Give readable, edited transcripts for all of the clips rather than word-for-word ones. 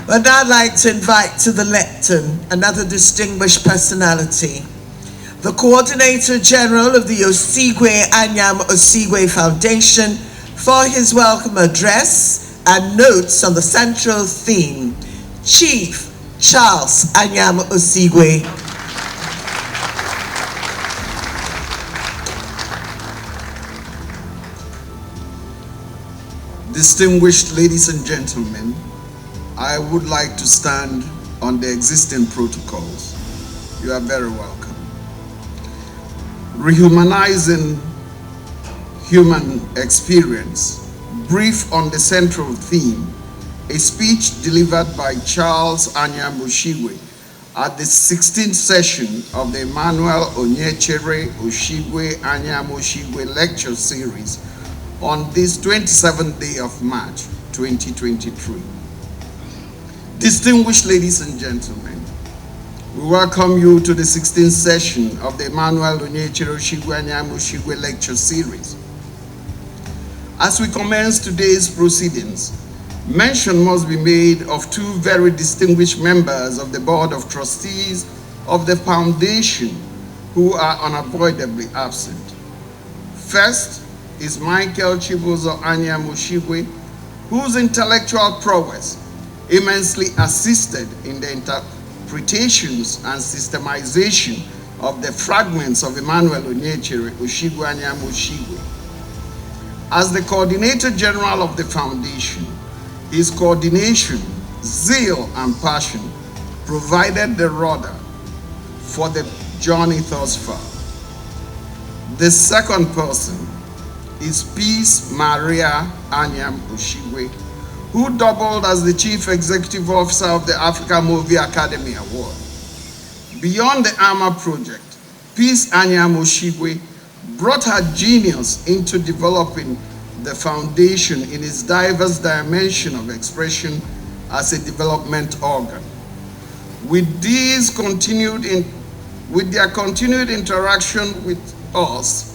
But now I'd like to invite to the lectern another distinguished personality, the Coordinator General of the Anyiam Osigwe Foundation, for his welcome address and notes on the central theme, Chief Charles Anyiam Osigwe. Distinguished ladies and gentlemen, I would like to stand on the existing protocols. You are very welcome. Rehumanizing human experience, brief on the central theme, a speech delivered by Charles Anyiam Osigwe at the 16th session of the Emmanuel Onyechere Osigwe Anyiam Osigwe lecture series on this 27th day of March 2023. Distinguished ladies and gentlemen, we welcome you to the 16th session of the Emmanuel Onyechere Osigwe Anyiam Osigwe lecture series. As we commence today's proceedings, mention must be made of two very distinguished members of the Board of Trustees of the Foundation who are unavoidably absent. First is Michael Chibuzo Anyiam Osigwe, whose intellectual prowess immensely assisted in the interpretations and systemization of the fragments of Emmanuel Onyechere Osigwe Anyiam Osigwe. As the Coordinator General of the Foundation, his coordination, zeal, and passion provided the rudder for the journey thus far. The second person is Peace Maria Anyiam Osigwe, who doubled as the Chief Executive Officer of the Africa Movie Academy Award. Beyond the ARMA project, Peace Anyiam Osigwe brought her genius into developing the foundation in its diverse dimension of expression as a development organ. With their continued interaction with us,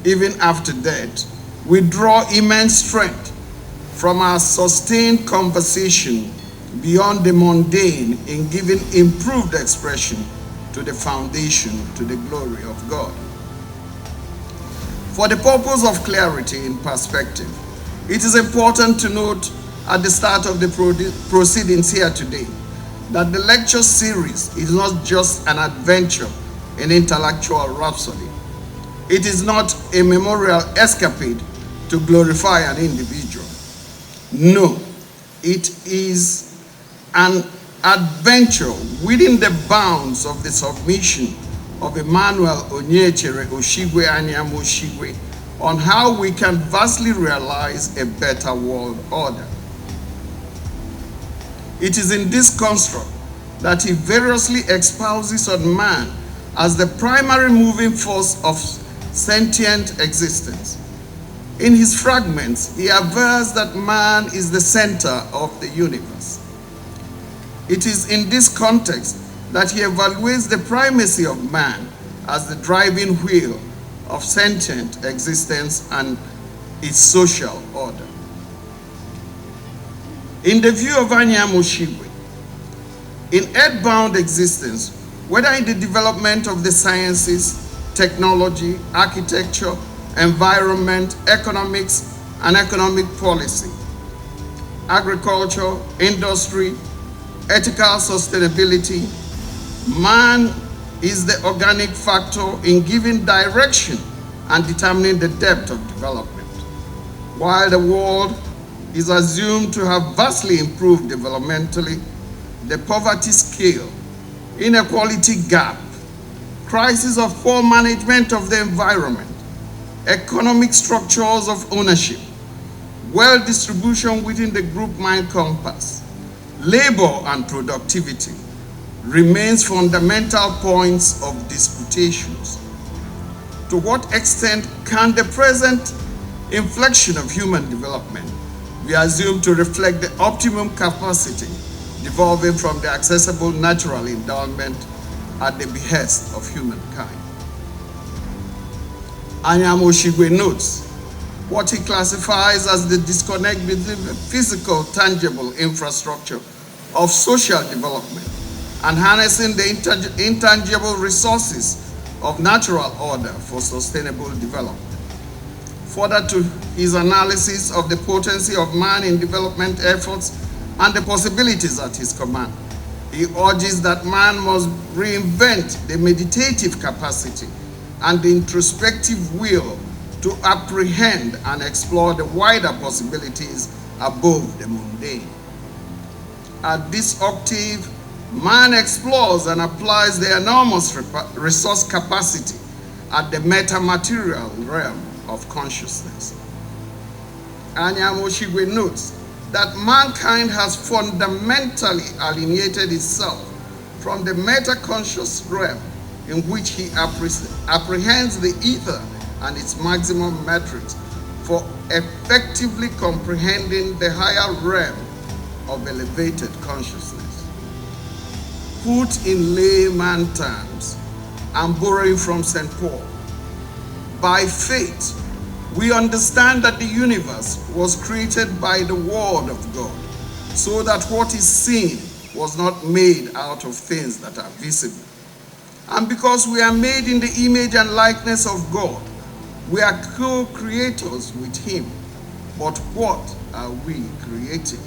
even after death, we draw immense strength from our sustained conversation beyond the mundane in giving improved expression to the foundation, to the glory of God. For the purpose of clarity in perspective, it is important to note at the start of the proceedings here today that the lecture series is not just an adventure in intellectual rhapsody. It is not a memorial escapade to glorify an individual. No, it is an adventure within the bounds of the submission of Emmanuel Onyechere Osigwe Anyiam Osigwe on how we can vastly realize a better world order. It is in this construct that he variously espouses on man as the primary moving force of sentient existence. In his fragments, he avers that man is the center of the universe. It is in this context that he evaluates the primacy of man as the driving wheel of sentient existence and its social order. In the view of Anyiam Osigwe, in earthbound existence, whether in the development of the sciences, technology, architecture, environment, economics, and economic policy, agriculture, industry, ethical sustainability, man is the organic factor in giving direction and determining the depth of development. While the world is assumed to have vastly improved developmentally, the poverty scale, inequality gap, crisis of poor management of the environment, economic structures of ownership, wealth distribution within the Goldmyne compass, labor and productivity remains fundamental points of disputations. To what extent can the present inflection of human development be assumed to reflect the optimum capacity devolving from the accessible natural endowment at the behest of humankind? Anyiam Osigwe notes what he classifies as the disconnect between the physical, tangible infrastructure of social development and harnessing the intangible resources of natural order for sustainable development. Further to his analysis of the potency of man in development efforts and the possibilities at his command, he urges that man must reinvent the meditative capacity and the introspective will to apprehend and explore the wider possibilities above the mundane. At this octave, man explores and applies the enormous resource capacity at the metamaterial realm of consciousness. Anyiam notes that mankind has fundamentally alienated itself from the meta-conscious realm in which he apprehends the ether and its maximum metrics for effectively comprehending the higher realm of elevated consciousness. Put in layman terms, and borrowing from St. Paul, by faith, we understand that the universe was created by the word of God, so that what is seen was not made out of things that are visible. And because we are made in the image and likeness of God, we are co-creators with him. But what are we creating?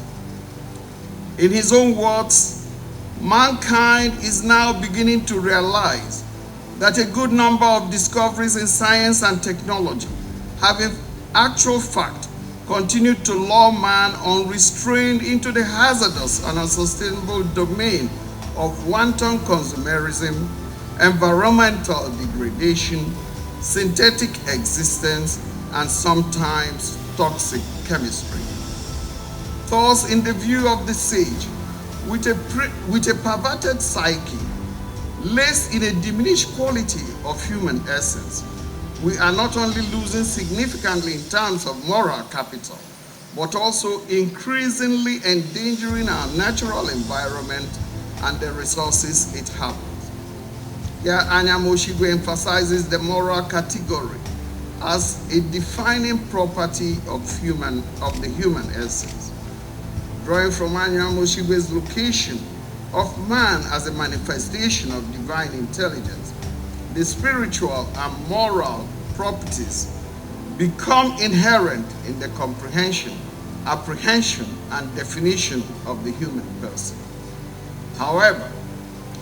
In his own words, mankind is now beginning to realize that a good number of discoveries in science and technology have in actual fact continued to lure man unrestrained into the hazardous and unsustainable domain of wanton consumerism, environmental degradation, synthetic existence, and sometimes toxic chemistry. Thus, in the view of the sage, with a perverted psyche, laced in a diminished quality of human essence, we are not only losing significantly in terms of moral capital, but also increasingly endangering our natural environment and the resources it harbors. Here, Anyiam emphasizes the moral category as a defining property of the human essence. Drawing from Anyiam's location of man as a manifestation of divine intelligence, the spiritual and moral properties become inherent in the comprehension, apprehension, and definition of the human person. However,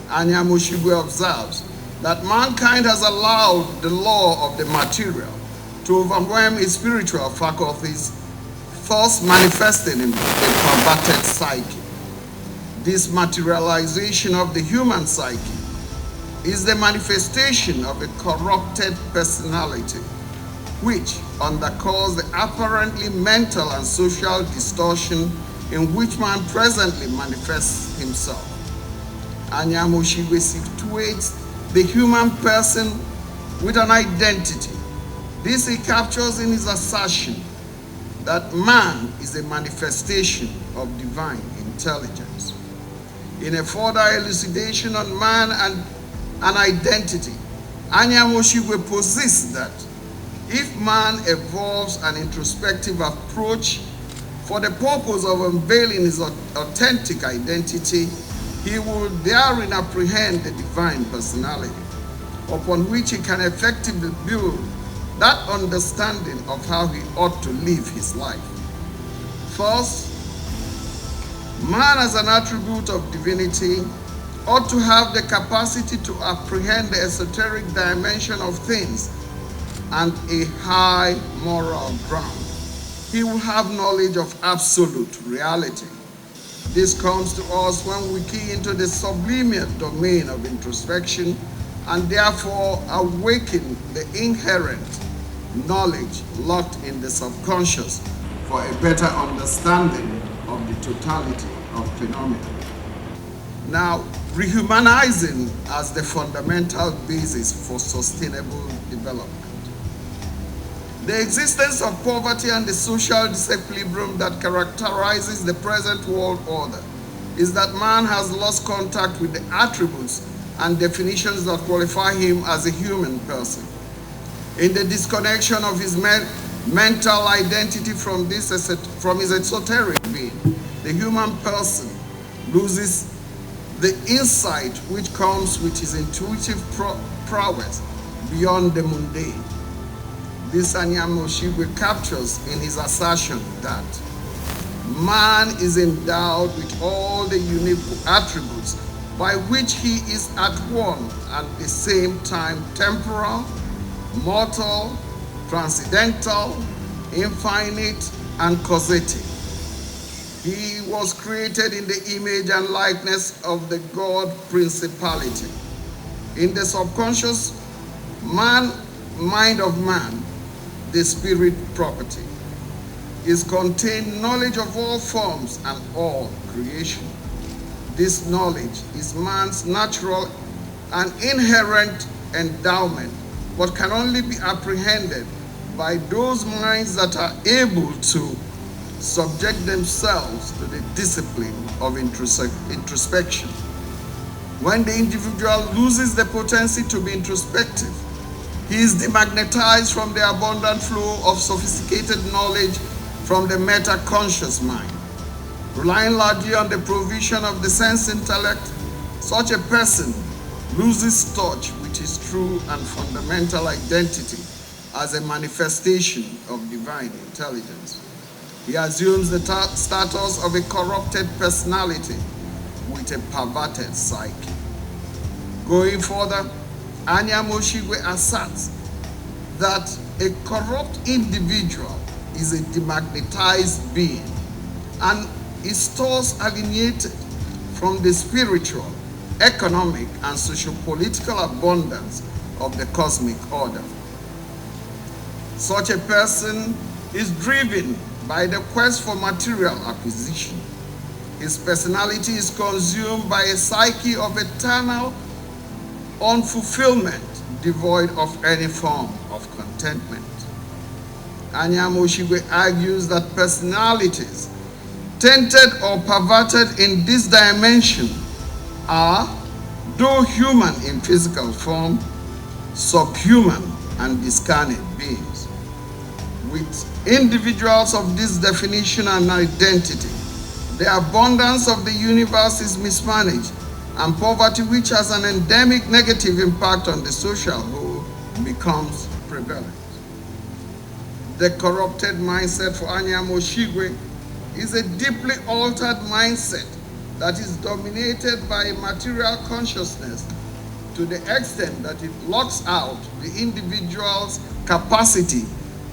Anyiam observes that mankind has allowed the law of the material to overwhelm its spiritual faculties, thus manifesting in a perverted psyche. This materialization of the human psyche is the manifestation of a corrupted personality, which undergoes the apparently mental and social distortion in which man presently manifests himself. Anyiam situates the human person with an identity. This he captures in his assertion that man is a manifestation of divine intelligence. In a further elucidation on man and an identity, Anyiam posits that if man evolves an introspective approach for the purpose of unveiling his authentic identity, he will therein apprehend the divine personality, upon which he can effectively build that understanding of how he ought to live his life. First, man as an attribute of divinity ought to have the capacity to apprehend the esoteric dimension of things and a high moral ground. He will have knowledge of absolute reality. This comes to us when we key into the sublime domain of introspection and therefore awaken the inherent knowledge locked in the subconscious for a better understanding of the totality of phenomena. Now, rehumanizing as the fundamental basis for sustainable development. The existence of poverty and the social disequilibrium that characterizes the present world order is that man has lost contact with the attributes and definitions that qualify him as a human person. In the disconnection of his mental identity from his esoteric being. The human person loses the insight which comes with his intuitive prowess beyond the mundane. This Anyiam Osigwe captures in his assertion that man is endowed with all the unique attributes by which he is at one at the same time temporal, mortal, transcendental, infinite, and causative. He was created in the image and likeness of the God principality. In the subconscious mind of man, the spirit property, is contained knowledge of all forms and all creation. This knowledge is man's natural and inherent endowment, but can only be apprehended by those minds that are able to subject themselves to the discipline of introspection. When the individual loses the potency to be introspective, he is demagnetized from the abundant flow of sophisticated knowledge from the meta-conscious mind. Relying largely on the provision of the sense intellect, such a person loses touch with his true and fundamental identity as a manifestation of divine intelligence. He assumes the status of a corrupted personality with a perverted psyche. Going further, Anyiam Osigwe asserts that a corrupt individual is a demagnetized being and is thus alienated from the spiritual, economic, and socio-political abundance of the cosmic order. Such a person is driven by the quest for material acquisition. His personality is consumed by a psyche of eternal unfulfillment, devoid of any form of contentment. Anyiam Osigwe argues that personalities tainted or perverted in this dimension are, though human in physical form, subhuman and discarnate beings. With individuals of this definition and identity, the abundance of the universe is mismanaged, and poverty, which has an endemic negative impact on the social whole, becomes prevalent. The corrupted mindset for Anyiam Osigwe is a deeply altered mindset that is dominated by material consciousness to the extent that it locks out the individual's capacity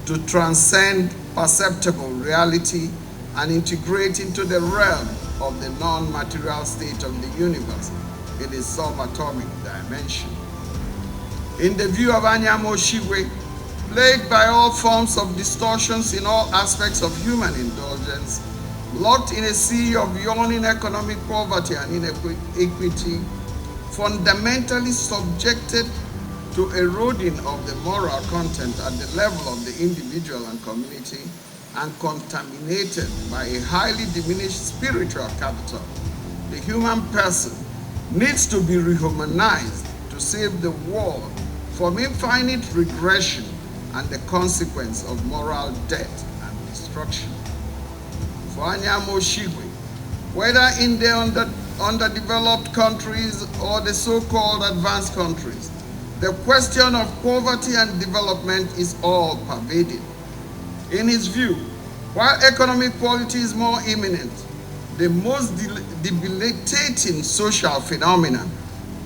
to transcend perceptible reality and integrate into the realm of the non-material state of the universe in its subatomic dimension. In the view of Anyiam Osigwe, plagued by all forms of distortions in all aspects of human indulgence, locked in a sea of yawning economic poverty and inequity, fundamentally subjected to eroding of the moral content at the level of the individual and community, and contaminated by a highly diminished spiritual capital, the human person needs to be rehumanized to save the world from infinite regression and the consequence of moral death and destruction. For Anyiam Osigwe, whether in the underdeveloped countries or the so-called advanced countries, the question of poverty and development is all pervading. In his view, while economic quality is more imminent, the most debilitating social phenomenon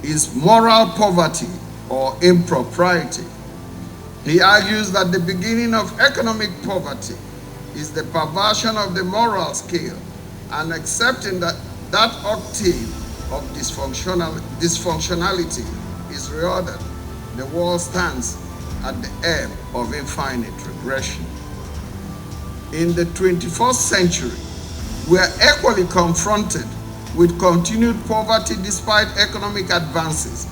is moral poverty or impropriety. He argues that the beginning of economic poverty is the perversion of the moral scale and accepting that that octave of dysfunctionality is reordered. The world stands at the ebb of infinite regression. In the 21st century, we are equally confronted with continued poverty despite economic advances.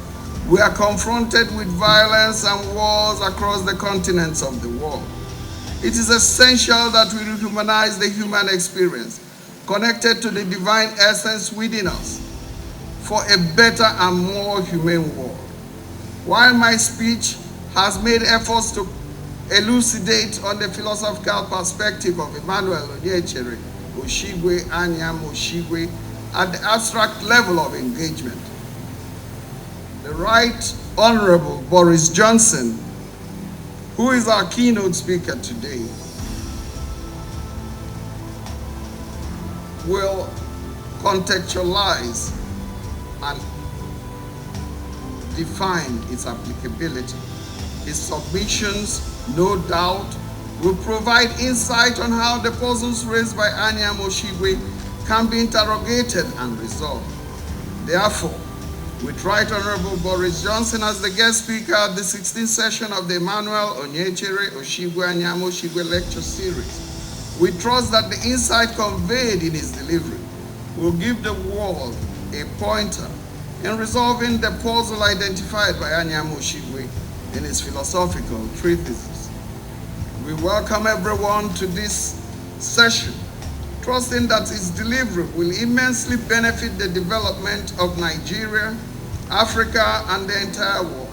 We are confronted with violence and wars across the continents of the world. It is essential that we rehumanize the human experience, connected to the divine essence within us, for a better and more humane world. While my speech has made efforts to elucidate on the philosophical perspective of Emmanuel Onyechere, Osigwe, Anyiam, Osigwe, at the abstract level of engagement. The Right Honorable Boris Johnson, who is our keynote speaker today, will contextualize and define its applicability. His submissions, no doubt, will provide insight on how the puzzles raised by Anyiam Osigwe can be interrogated and resolved. Therefore, with Right Honorable Boris Johnson as the guest speaker at the 16th session of the Emmanuel Onyechere Osigwe Anyiam Osigwe lecture series, we trust that the insight conveyed in his delivery will give the world a pointer in resolving the puzzle identified by Anyiam Osigwe in his philosophical treatises. We welcome everyone to this session, trusting that its delivery will immensely benefit the development of Nigeria, Africa, and the entire world.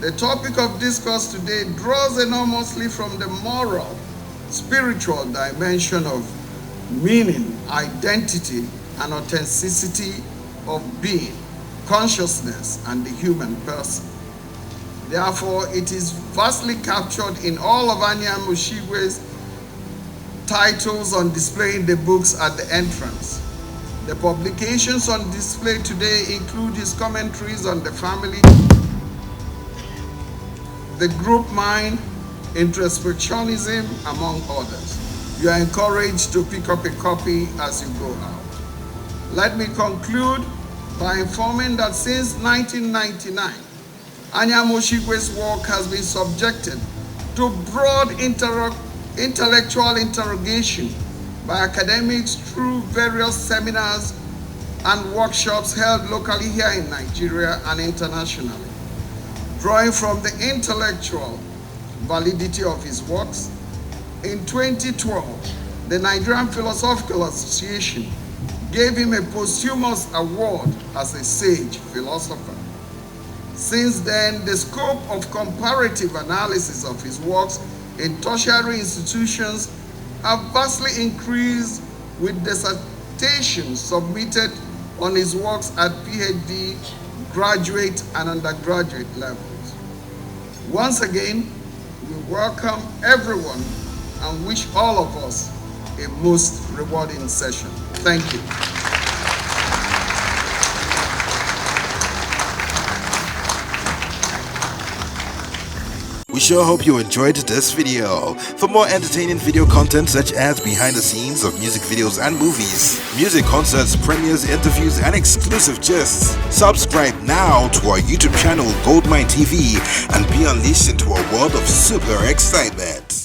The topic of discourse today draws enormously from the moral, spiritual dimension of meaning, identity, and authenticity of being, consciousness, and the human person. Therefore, it is vastly captured in all of Anyiam Osigwe's titles on display in the books at the entrance. The publications on display today include his commentaries on the family, the Goldmyne, introspectionism, among others. You are encouraged to pick up a copy as you go out. Let me conclude by informing that since 1999, Anyiam Osigwe's work has been subjected to broad intellectual interrogation by academics through various seminars and workshops held locally here in Nigeria and internationally. Drawing from the intellectual validity of his works, in 2012, the Nigerian Philosophical Association gave him a posthumous award as a sage philosopher. Since then, the scope of comparative analysis of his works in tertiary institutions have vastly increased, with dissertations submitted on his works at PhD, graduate, and undergraduate levels. Once again, we welcome everyone and wish all of us a most rewarding session. Thank you. We sure hope you enjoyed this video. For more entertaining video content such as behind the scenes of music videos and movies, music concerts, premieres, interviews, and exclusive gists, subscribe now to our YouTube channel GoldmyneTV and be unleashed into a world of super excitement.